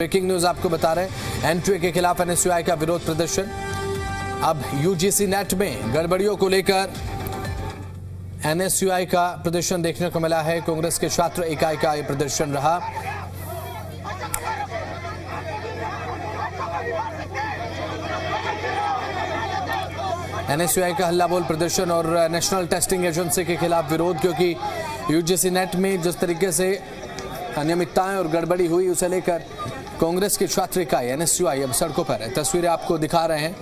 Breaking news आपको बता रहे हैं, एनटीए के खिलाफ एनएसयूआई का विरोध प्रदर्शन। अब यूजीसी नेट में गड़बड़ियों को लेकर एनएसयूआई का प्रदर्शन देखने को मिला है। कांग्रेस के छात्र इकाई का यह प्रदर्शन रहा। एनएसयूआई का हल्ला बोल प्रदर्शन और नेशनल टेस्टिंग एजेंसी के खिलाफ विरोध, क्योंकि यूजीसी नेट में जिस तरीके से अनियमितताएं और गड़बड़ी हुई उसे लेकर कांग्रेस की छात्र इकाई एनएसयूआई अब सड़कों पर है। तस्वीरें आपको दिखा रहे हैं,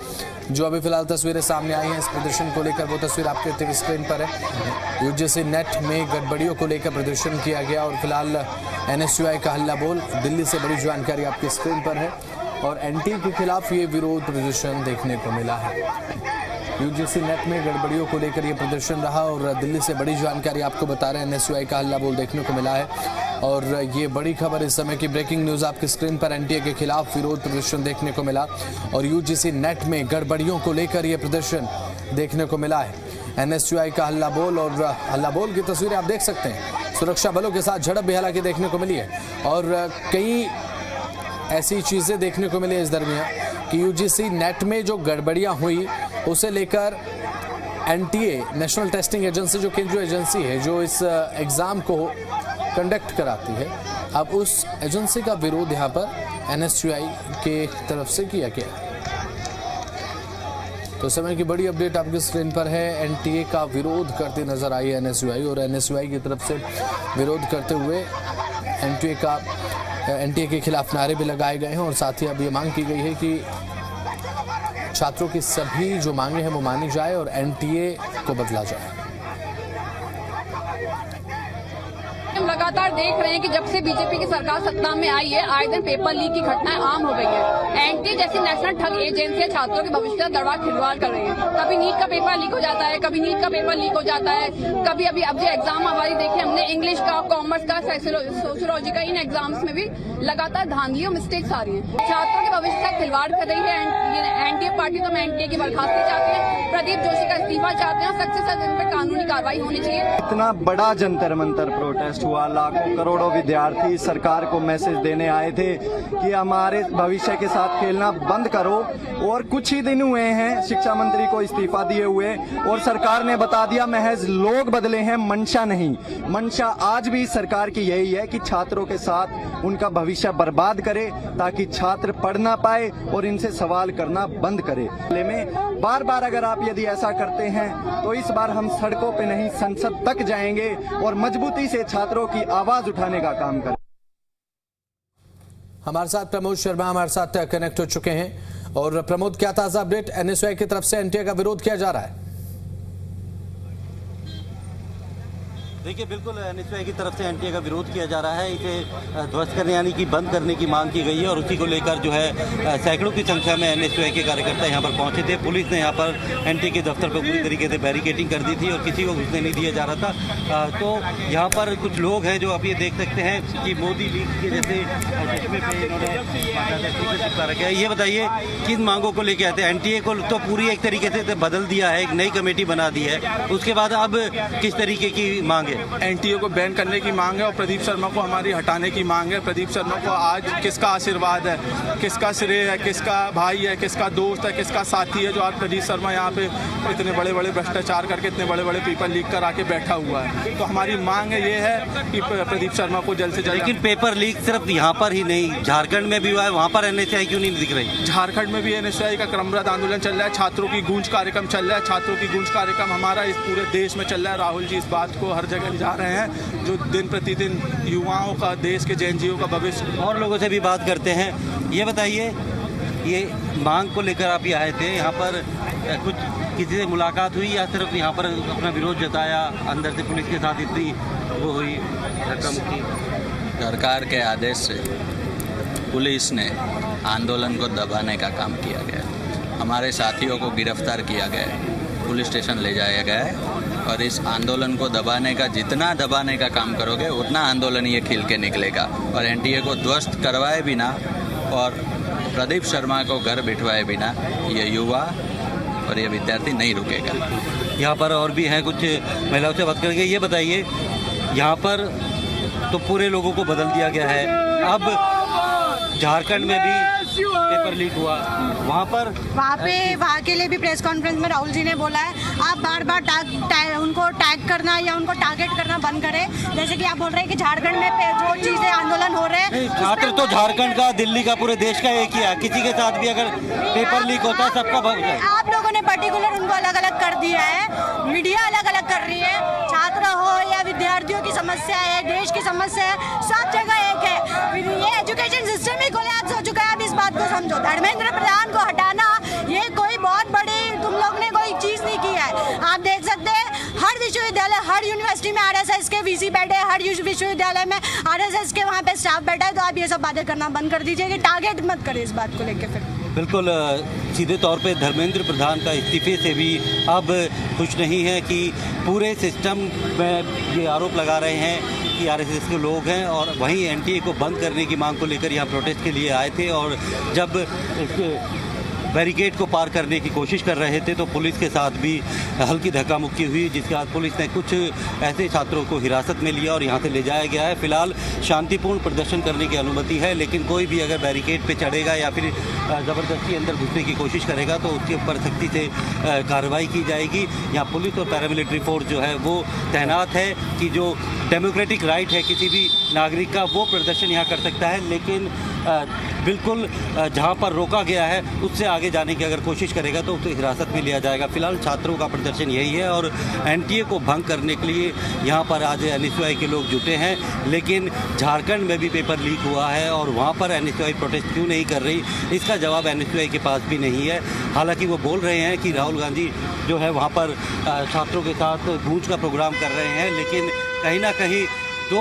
जो अभी फिलहाल तस्वीरें सामने आई हैं इस प्रदर्शन को लेकर, वो तस्वीर आपके स्क्रीन पर है। यूजीसी नेट में गड़बड़ियों को लेकर प्रदर्शन किया गया और फिलहाल एनएसयूआई का हल्ला बोल दिल्ली से बड़ी जानकारी आपकी स्क्रीन पर है और एनटीए के खिलाफ ये विरोध प्रदर्शन देखने को मिला है। यूजीसी नेट में गड़बड़ियों को लेकर ये प्रदर्शन रहा और दिल्ली से बड़ी जानकारी आपको बता रहे हैं। एनएसयूआई का हल्ला बोल देखने को मिला है और ये बड़ी खबर इस समय की ब्रेकिंग न्यूज आपकी स्क्रीन पर। एनटीए के खिलाफ विरोध प्रदर्शन देखने को मिला और यूजीसी नेट में गड़बड़ियों को लेकर ये प्रदर्शन देखने को मिला है। एनएसयूआई का हल्ला बोल और हल्ला बोल की तस्वीरें आप देख सकते हैं। सुरक्षा बलों के साथ झड़प भी हालांकि देखने को मिली है और कई ऐसी चीजें देखने को मिली इस दरमियान कि यूजीसी नेट में जो गड़बड़ियां हुई उसे लेकर एनटीए नेशनल टेस्टिंग एजेंसी, जो केंद्रीय एजेंसी है जो इस एग्जाम को कंडक्ट कराती है, अब उस एजेंसी का विरोध यहां पर एनएसयूआई के तरफ से किया गया है। तो समय की बड़ी अपडेट आपकी स्क्रीन पर है। एनटीए का विरोध करती नजर आई है एनएसयूआई और एनएसयूआई की तरफ से विरोध करते हुए एनटीए के खिलाफ नारे भी लगाए गए हैं और साथ ही अब ये मांग की गई है कि छात्रों की सभी जो मांगे हैं वो मानी जाए और एनटीए को बदला जाए। हम लगातार देख रहे हैं कि जब से बीजेपी की सरकार सत्ता में आई है, आए दिन पेपर लीक की घटनाएं आम हो गई है। एनटीए जैसी नेशनल ठग एजेंसियां छात्रों के भविष्य का दरबार खिलवाड़ कर रही है। कभी नीट का पेपर लीक हो जाता है, कभी नीट का पेपर लीक हो जाता है, कभी अभी अब जो एग्जाम हमारी देखे हमने इंग्लिश का, कॉमर्स का, सोशियोलॉजी का, इन एग्जाम्स में भी लगातार धांधली और मिस्टेक्स आ रही है। छात्रों के भविष्य का खिलवाड़ कर रही है एनटीए पार्टी। तो हम एनटीए की बर्खास्ती चाहते हैं, प्रदीप जोशी का इस्तीफा चाहते हैं, सख्त से सख्त इन पर कानूनी कार्रवाई होनी चाहिए। इतना बड़ा जंतर मंतर प्रोटेस्ट हुआ, लाखों करोड़ों विद्यार्थी सरकार को मैसेज देने आए थे कि हमारे भविष्य के साथ खेलना बंद करो, और कुछ ही दिन हुए हैं शिक्षा मंत्री को इस्तीफा दिए हुए और सरकार ने बता दिया महज लोग बदले हैं, मंशा नहीं। मंशा आज भी सरकार की यही है कि छात्रों के साथ उनका भविष्य बर्बाद करे ताकि छात्र पढ़ ना पाए और इनसे सवाल करना बंद करे। में बार बार अगर आप यदि ऐसा करते हैं तो इस बार हम सड़कों पे नहीं संसद तक जाएंगे और मजबूती से छात्रों की आवाज उठाने का काम करें। हमारे साथ प्रमोद शर्मा हमारे साथ कनेक्ट हो चुके हैं। और प्रमोद, क्या ताजा अपडेट? एनएसयूआई की तरफ से एनटीए का विरोध किया जा रहा है। देखिए, बिल्कुल एनएसयूआई की तरफ से एनटीए का विरोध किया जा रहा है। इसे ध्वस्त करने यानी कि बंद करने की मांग की गई है और उसी को लेकर जो है सैकड़ों की संख्या में एनएसयूआई के कार्यकर्ता यहाँ पर पहुंचे थे। पुलिस ने यहाँ पर एनटीए के दफ्तर पर पूरी तरीके से बैरिकेडिंग कर दी थी और किसी को घुसने नहीं दिया जा रहा था। तो यहाँ पर कुछ लोग हैं जो आप ये देख सकते हैं कि मोदी लीग के जैसे चश्मे पे इन्होंने चिपका रखा है। ये बताइए किन मांगों को लेके आते हैं? एनटीए को तो पूरी एक तरीके से बदल दिया है, एक नई कमेटी बना दी है, उसके बाद अब किस तरीके की मांग है? एनटीए को बैन करने की मांग है और प्रदीप शर्मा को हमारी हटाने की मांग है। प्रदीप शर्मा को आज किसका आशीर्वाद है, किसका श्रेय है, किसका भाई है, किसका दोस्त है, किसका साथी है जो आज प्रदीप शर्मा यहाँ पे इतने बड़े बड़े भ्रष्टाचार करके इतने बड़े बड़े पेपर लीक करा के बैठा हुआ है। तो हमारी मांग है ये है कि प्रदीप शर्मा को जल्द से जल्द। लेकिन पेपर लीक सिर्फ यहाँ पर ही नहीं, झारखंड में भी हुआ है, वहाँ पर एनएसयूआई क्यों नहीं दिख रही? झारखंड में भी एनएसयूआई का क्रमबद्ध आंदोलन चल रहा है, छात्रों की गूंज कार्यक्रम चल रहा है। छात्रों की गूंज कार्यक्रम हमारा इस पूरे देश में चल रहा है। राहुल जी इस बात को हर जगह जा रहे हैं, जो दिन प्रतिदिन युवाओं का, देश के जेएनजीओ का भविष्य। और लोगों से भी बात करते हैं। ये बताइए, ये मांग को लेकर आप ये आए थे, यहाँ पर कुछ किसी से मुलाकात हुई या सिर्फ यहाँ पर अपना विरोध जताया? अंदर से पुलिस के साथ इतनी वो हुई धक्का मुक्की? सरकार के आदेश से पुलिस ने आंदोलन को दबाने का काम किया गया। हमारे साथियों को गिरफ्तार किया गया, पुलिस स्टेशन ले जाया गया है और इस आंदोलन को दबाने का, जितना दबाने का काम करोगे उतना आंदोलन ये खिल के निकलेगा और एनटीए को ध्वस्त करवाए बिना और प्रदीप शर्मा को घर बिठवाए बिना ये युवा और ये विद्यार्थी नहीं रुकेगा। यहाँ पर और भी हैं कुछ महिलाओं से बात करेंगे। ये बताइए, यहाँ पर तो पूरे लोगों को बदल दिया गया है, अब झारखंड में भी पेपर लीक हुआ, वहाँ के लिए भी प्रेस कॉन्फ्रेंस में राहुल जी ने बोला है आप बार बार उनको टैग करना या उनको टारगेट करना बंद करें। जैसे कि आप बोल रहे हैं कि झारखंड में जो चीजें आंदोलन हो रहे हैं, छात्र तो झारखंड का, दिल्ली का, पूरे देश का एक ही है, किसी के साथ भी अगर पेपर लीक होता है सबका भविष्य है। आप लोगों ने पर्टिकुलर उनको अलग अलग कर दिया है, मीडिया अलग अलग कर रही है। छात्र हो या विद्यार्थियों की समस्या है, देश की समस्या है, सब जगह एक है। ये एजुकेशन सिस्टम ही कोलैप्स हो चुका है। आप इस बात को समझो, धर्मेंद्र प्रधान को हटाना ये कोई बहुत बड़ी तुम लोग ने कोई चीज नहीं की है। आप देख सकते हैं हर विश्वविद्यालय, हर यूनिवर्सिटी में आरएसएस के वीसी बैठे हैं, हर विश्वविद्यालय में आरएसएस के वहाँ पे स्टाफ बैठा है। तो आप ये सब बातें करना बंद कर दीजिए कि टारगेट मत करें इस बात को लेकर। फिर बिल्कुल सीधे तौर पे धर्मेंद्र प्रधान का इस्तीफे से भी अब खुश नहीं है कि पूरे सिस्टम में ये आरोप लगा रहे हैं कि आरएसएस के लोग हैं, और वहीं एनटीए को बंद करने की मांग को लेकर यहाँ प्रोटेस्ट के लिए आए थे। और जब बैरिकेड को पार करने की कोशिश कर रहे थे तो पुलिस के साथ भी हल्की धक्का मुक्की हुई, जिसके बाद पुलिस ने कुछ ऐसे छात्रों को हिरासत में लिया और यहाँ से ले जाया गया है। फिलहाल शांतिपूर्ण प्रदर्शन करने की अनुमति है, लेकिन कोई भी अगर बैरिकेड पे चढ़ेगा या फिर ज़बरदस्ती अंदर घुसने की कोशिश करेगा तो उसके ऊपर सख्ती से कार्रवाई की जाएगी। यहाँ पुलिस और पैरामिलिट्री फोर्स जो है वो तैनात है कि जो डेमोक्रेटिक राइट है किसी भी नागरिक का, वो प्रदर्शन यहाँ कर सकता है, लेकिन बिल्कुल जहाँ पर रोका गया है उससे आगे जाने की अगर कोशिश करेगा तो उसे हिरासत में लिया जाएगा। फिलहाल छात्रों का प्रदर्शन यही है और एनटीए को भंग करने के लिए यहाँ पर आज एनएसयूआई के लोग जुटे हैं, लेकिन झारखंड में भी पेपर लीक हुआ है और वहाँ पर एनएसयूआई प्रोटेस्ट क्यों नहीं कर रही, इसका जवाब एनएसयूआई के पास भी नहीं है। हालांकि वो बोल रहे हैं कि राहुल गांधी जो है वहाँ पर छात्रों के साथ गूंज का प्रोग्राम कर रहे हैं, लेकिन कहीं ना कहीं दो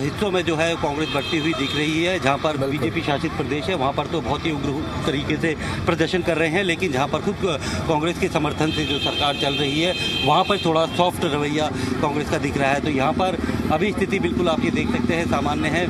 हिस्सों में जो है कांग्रेस बढ़ती हुई दिख रही है। जहां पर बीजेपी शासित प्रदेश है वहां पर तो बहुत ही उग्र तरीके से प्रदर्शन कर रहे हैं, लेकिन जहां पर खुद कांग्रेस के समर्थन से जो सरकार चल रही है वहां पर थोड़ा सॉफ्ट रवैया कांग्रेस का दिख रहा है। तो यहां पर अभी स्थिति बिल्कुल आप ये देख सकते हैं सामान्य है।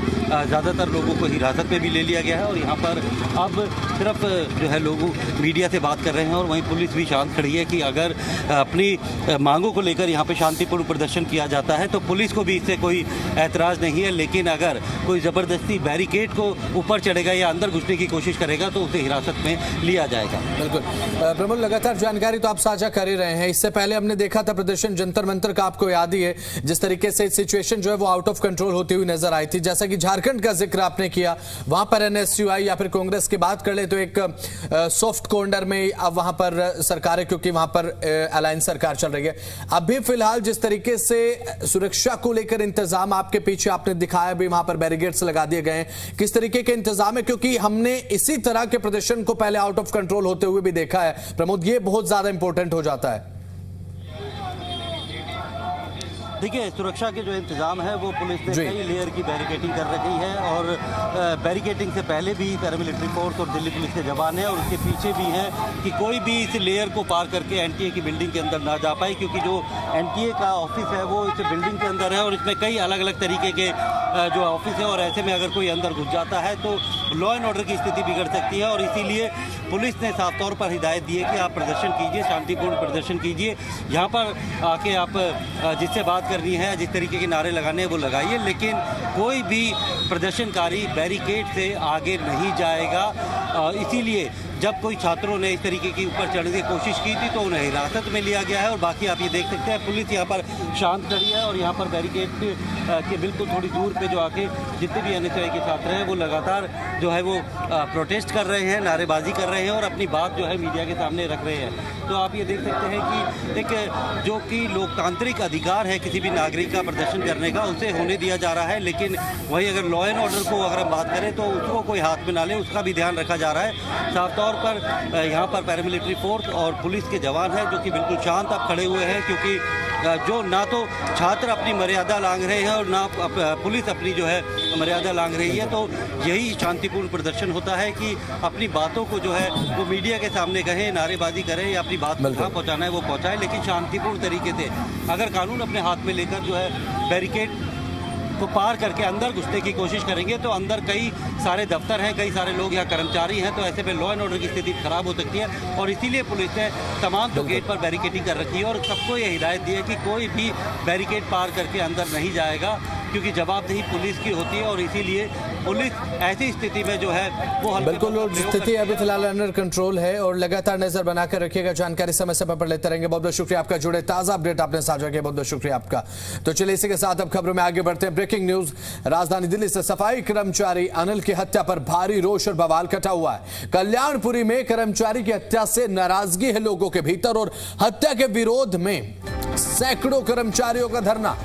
ज़्यादातर लोगों को हिरासत में भी ले लिया गया है और यहाँ पर अब सिर्फ जो है लोग मीडिया से बात कर रहे हैं और वहीं पुलिस भी शांत खड़ी है कि अगर अपनी मांगों को लेकर यहाँ पे शांतिपूर्ण प्रदर्शन किया जाता है तो पुलिस को भी इससे कोई ऐतराज़ नहीं है, लेकिन अगर कोई ज़बरदस्ती बैरिकेड को ऊपर चढ़ेगा या अंदर घुसने की कोशिश करेगा तो उसे हिरासत में लिया जाएगा। बिल्कुल प्रमोद, लगातार जानकारी तो आप साझा कर ही रहे हैं। इससे पहले हमने देखा था प्रदर्शन जंतर मंतर का, आपको याद ही है जिस तरीके से सिचुएशन जो है वो आउट ऑफ कंट्रोल होती हुई नजर आई थी। जैसा कि झारखंड का जिक्र आपने किया, वहां पर एनएसयूआई या फिर कांग्रेस की बात कर ले तो एक सॉफ्ट कॉर्नर में अब वहां पर सरकार है, क्योंकि वहां पर अलायंस सरकार चल रही है। अभी फिलहाल जिस तरीके से सुरक्षा को लेकर इंतजाम आपके पीछे आपने दिखाया, भी वहां पर बैरिकेड्स लगा दिए गए हैं, किस तरीके के इंतजाम है? क्योंकि हमने इसी तरह के प्रदर्शन को पहले आउट ऑफ कंट्रोल होते हुए भी देखा है प्रमोद, ये बहुत ज्यादा इंपॉर्टेंट हो जाता है। देखिए, सुरक्षा के जो इंतजाम है वो पुलिस ने कई लेयर की बैरिकेडिंग कर रखी है और बैरिकेडिंग से पहले भी पैरामिलिट्री फोर्स और दिल्ली पुलिस के जवान हैं और उसके पीछे भी हैं कि कोई भी इस लेयर को पार करके एनटीए की बिल्डिंग के अंदर ना जा पाए, क्योंकि जो एनटीए का ऑफिस है वो इस बिल्डिंग के अंदर है और इसमें कई अलग अलग तरीके के जो ऑफिस है और ऐसे में अगर कोई अंदर घुस जाता है तो लॉ एंड ऑर्डर की स्थिति बिगड़ सकती है। और इसीलिए पुलिस ने साफ तौर पर हिदायत दी है कि आप प्रदर्शन कीजिए, शांतिपूर्ण प्रदर्शन कीजिए, यहाँ पर आके आप जिससे बात करनी है, जिस तरीके के नारे लगाने हैं वो लगाइए, लेकिन कोई भी प्रदर्शनकारी बैरिकेड से आगे नहीं जाएगा। इसीलिए जब कोई छात्रों ने इस तरीके की ऊपर चढ़ने की कोशिश की थी तो उन्हें हिरासत में लिया गया है और बाकी आप ये देख सकते हैं पुलिस यहाँ पर शांत खड़ी है और यहाँ पर बैरिकेड के बिल्कुल थोड़ी दूर पे जो आके जितने भी एनएसयूआई के छात्र हैं वो लगातार जो है वो प्रोटेस्ट कर रहे हैं, नारेबाजी कर रहे हैं और अपनी बात जो है मीडिया के सामने रख रहे हैं। तो आप ये देख सकते हैं कि एक जो कि लोकतांत्रिक अधिकार है किसी भी नागरिक का प्रदर्शन करने का, उसे होने दिया जा रहा है, लेकिन वही अगर लॉ एंड ऑर्डर को अगर हम बात करें तो उसको कोई हाथ में ना ले, उसका भी ध्यान रखा जा रहा है। साफ तौर पर यहाँ पर पैरामिलिट्री फोर्स और पुलिस के जवान हैं जो कि बिल्कुल शांत अब खड़े हुए हैं, क्योंकि जो ना तो छात्र अपनी मर्यादा लांघ रहे हैं और ना पुलिस अपनी जो है मर्यादा लांघ रही है। तो यही शांतिपूर्ण प्रदर्शन होता है कि अपनी बातों को जो है वो मीडिया के सामने कहें, नारेबाजी करें या अपनी बात को कहाँ पहुँचाना है वो पहुँचाएं, लेकिन शांतिपूर्ण तरीके से। अगर कानून अपने हाथ में लेकर जो है बैरिकेड को पार करके अंदर घुसने की कोशिश करेंगे तो अंदर कई सारे दफ्तर हैं, कई सारे लोग यहाँ कर्मचारी हैं, तो ऐसे में लॉ एंड ऑर्डर की स्थिति खराब हो सकती है। और इसीलिए पुलिस ने तमाम तो गेट पर बैरिकेडिंग कर रखी है और सबको ये हिदायत दी है कि कोई भी बैरिकेड पार करके अंदर नहीं जाएगा, क्योंकि जवाबदेही पुलिस की होती है और इसीलिए पुलिस ऐसी स्थिति में जो है वो बिल्कुल स्थिति अभी फिलहाल अंडर कंट्रोल है और लगातार नजर बनाकर रखिएगा। जानकारी समय समय पर लेते रहेंगे। बहुत बहुत शुक्रिया आपका, जुड़े ताजा अपडेट आपने साझा किया, बहुत बहुत शुक्रिया आपका। तो चलिए इसी के साथ अब खबरों में आगे बढ़ते हैं। ब्रेकिंग न्यूज, राजधानी दिल्ली से सफाई कर्मचारी अनिल की हत्या पर भारी रोष और बवाल कटा हुआ है। कल्याणपुरी में कर्मचारी की हत्या से नाराजगी है लोगों के भीतर और हत्या के विरोध में सैकड़ों कर्मचारियों का धरना।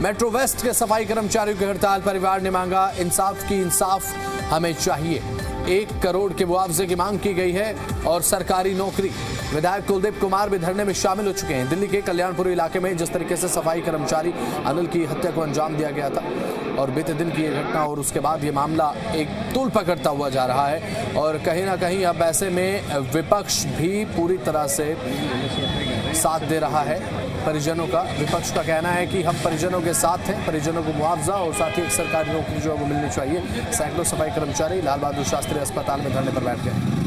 मेट्रो वेस्ट के सफाई कर्मचारियों की हड़ताल, परिवार ने मांगा इंसाफ की इंसाफ हमें चाहिए। 1 करोड़ के मुआवजे की मांग की गई है और सरकारी नौकरी। विधायक कुलदीप कुमार भी धरने में शामिल हो चुके हैं। दिल्ली के कल्याणपुरी इलाके में जिस तरीके से सफाई कर्मचारी अनिल की हत्या को अंजाम दिया गया था और बीते दिन की यह घटना और उसके बाद ये मामला एक तूल पकड़ता हुआ जा रहा है और कहीं ना कहीं अब ऐसे में विपक्ष भी पूरी तरह से साथ दे रहा है परिजनों का। विपक्ष का कहना है कि हम परिजनों के साथ हैं, परिजनों को मुआवजा और साथ ही एक सरकारी नौकरी जो है वो मिलनी चाहिए। सैकड़ों सफाई कर्मचारी लाल बहादुर शास्त्री अस्पताल में धरने पर बैठ गए।